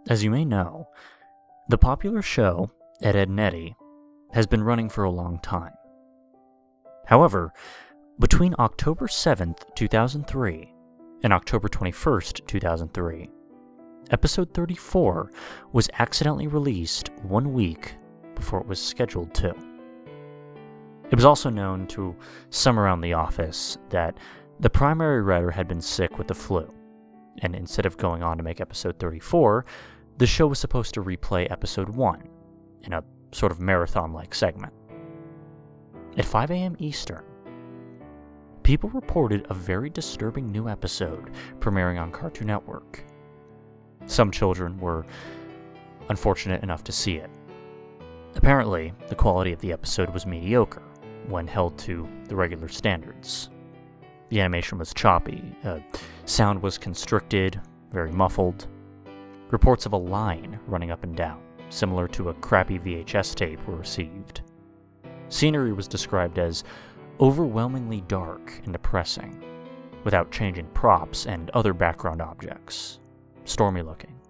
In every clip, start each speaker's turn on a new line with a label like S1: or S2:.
S1: As you may know, the popular show, Ed, Edd n Eddy, has been running for a long time. However, between October 7th, 2003 and October 21st, 2003, episode 34 was accidentally released 1 week before it was scheduled to. It was also known to some around the office that the primary writer had been sick with the flu, and instead of going on to make episode 34, the show was supposed to replay episode 1 in a sort of marathon-like segment. At 5 a.m. Eastern, people reported a very disturbing new episode premiering on Cartoon Network. Some children were unfortunate enough to see it. Apparently, the quality of the episode was mediocre when held to the regular standards. The animation was choppy, sound was constricted, very muffled. Reports of a line running up and down, similar to a crappy VHS tape, were received. Scenery was described as overwhelmingly dark and depressing, without changing props and other background objects. Stormy looking.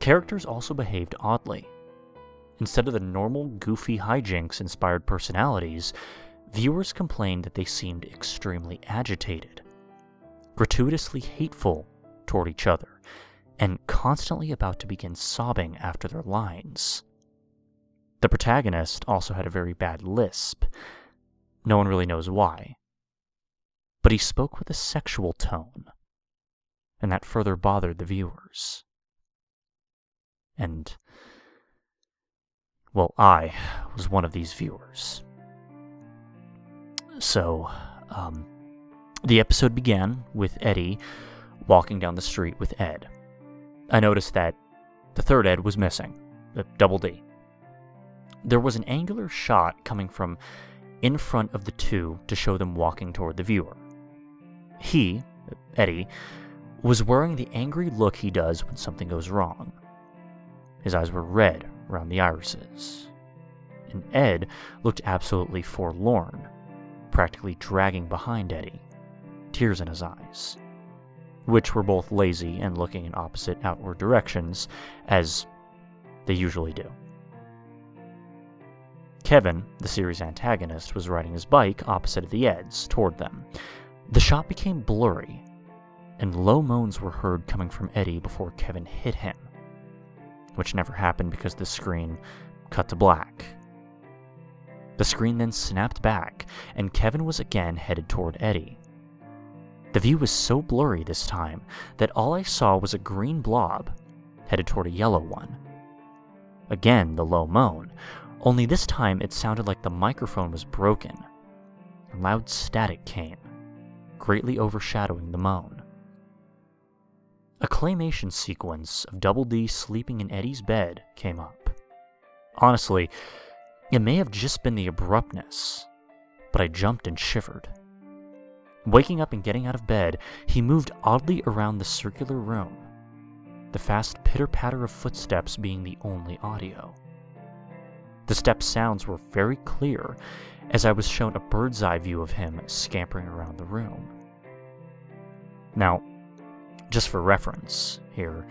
S1: Characters also behaved oddly. Instead of the normal goofy hijinks-inspired personalities, viewers complained that they seemed extremely agitated, gratuitously hateful toward each other, and constantly about to begin sobbing after their lines. The protagonist also had a very bad lisp. No one really knows why. But he spoke with a sexual tone, and that further bothered the viewers. And, well, I was one of these viewers. So, the episode began with Eddie walking down the street with Ed. I noticed that the third Ed was missing, Double D. There was an angular shot coming from in front of the two to show them walking toward the viewer. He, Eddie, was wearing the angry look he does when something goes wrong. His eyes were red around the irises. And Ed looked absolutely forlorn, practically dragging behind Eddie, tears in his eyes, which were both lazy and looking in opposite outward directions, as they usually do. Kevin, the series antagonist, was riding his bike opposite of the Eds, toward them. The shot became blurry, and low moans were heard coming from Eddie before Kevin hit him, which never happened because the screen cut to black. The screen then snapped back, and Kevin was again headed toward Eddie. The view was so blurry this time that all I saw was a green blob headed toward a yellow one. Again, the low moan, only this time it sounded like the microphone was broken, and loud static came, greatly overshadowing the moan. A claymation sequence of Double D sleeping in Eddie's bed came up. Honestly, it may have just been the abruptness, but I jumped and shivered. Waking up and getting out of bed, he moved oddly around the circular room, the fast pitter-patter of footsteps being the only audio. The step sounds were very clear, as I was shown a bird's-eye view of him scampering around the room. Now, just for reference here,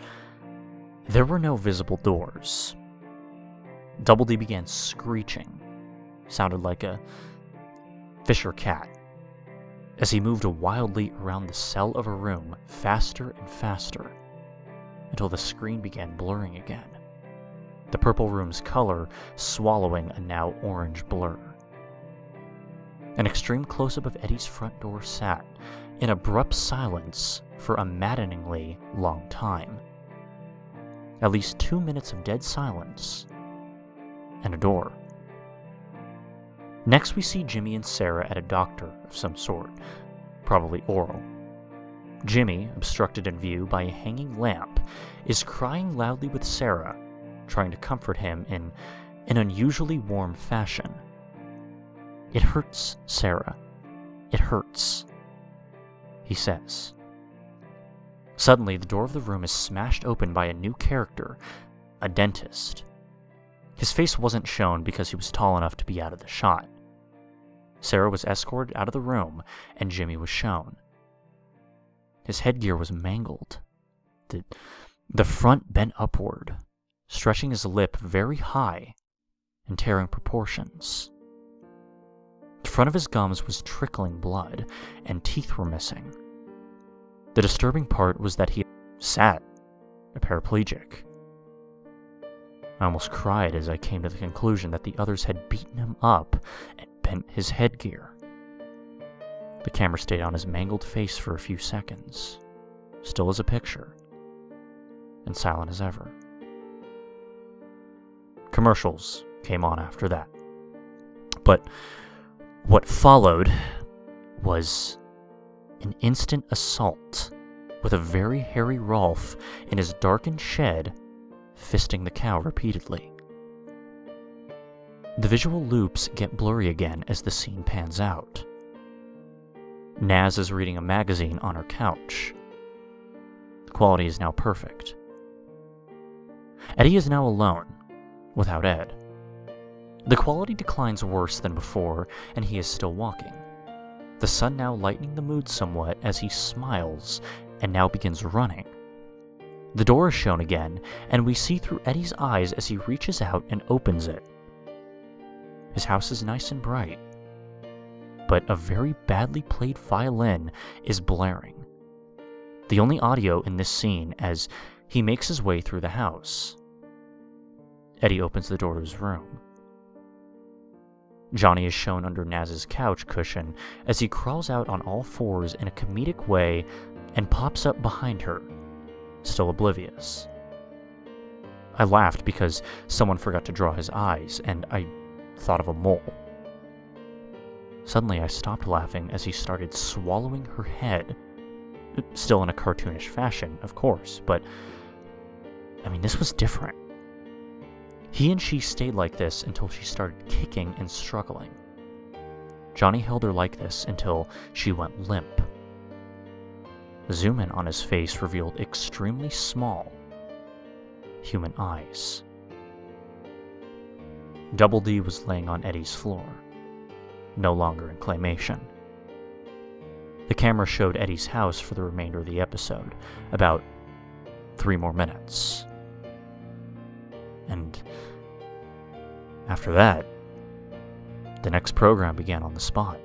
S1: there were no visible doors. Double D began screeching, sounded like a Fisher cat, as he moved wildly around the cell of a room faster and faster, until the screen began blurring again, the purple room's color swallowing a now orange blur. An extreme close-up of Eddie's front door sat in abrupt silence for a maddeningly long time. At least 2 minutes of dead silence, and a door. Next we see Jimmy and Sarah at a doctor of some sort, probably oral. Jimmy, obstructed in view by a hanging lamp, is crying loudly with Sarah, trying to comfort him in an unusually warm fashion. "It hurts, Sarah. It hurts," he says. Suddenly, the door of the room is smashed open by a new character, a dentist. His face wasn't shown because he was tall enough to be out of the shot. Sarah was escorted out of the room, and Jimmy was shown. His headgear was mangled. The The front bent upward, stretching his lip very high and tearing proportions. The front of his gums was trickling blood, and teeth were missing. The disturbing part was that he sat, a paraplegic. I almost cried as I came to the conclusion that the others had beaten him up and bent his headgear. The camera stayed on his mangled face for a few seconds, still as a picture, and silent as ever. Commercials came on after that. But what followed was an instant assault with a very hairy Rolf in his darkened shed fisting the cow repeatedly. The visual loops get blurry again as the scene pans out. Naz is reading a magazine on her couch. The quality is now perfect. Eddie is now alone, without Ed. The quality declines worse than before, and he is still walking. The sun now lightening the mood somewhat as he smiles and now begins running. The door is shown again, and we see through Eddie's eyes as he reaches out and opens it. His house is nice and bright, but a very badly played violin is blaring. The only audio in this scene as he makes his way through the house. Eddie opens the door to his room. Johnny is shown under Naz's couch cushion as he crawls out on all fours in a comedic way and pops up behind her, still oblivious. I laughed because someone forgot to draw his eyes, and I thought of a mole. Suddenly I stopped laughing as he started swallowing her head, still in a cartoonish fashion, of course, but this was different. He and she stayed like this until she started kicking and struggling. Johnny held her like this until she went limp. The zoom in on his face revealed extremely small human eyes. Double D was laying on Eddie's floor, no longer in claymation. The camera showed Eddie's house for the remainder of the episode, about 3 more minutes. And after that, the next program began on the spot.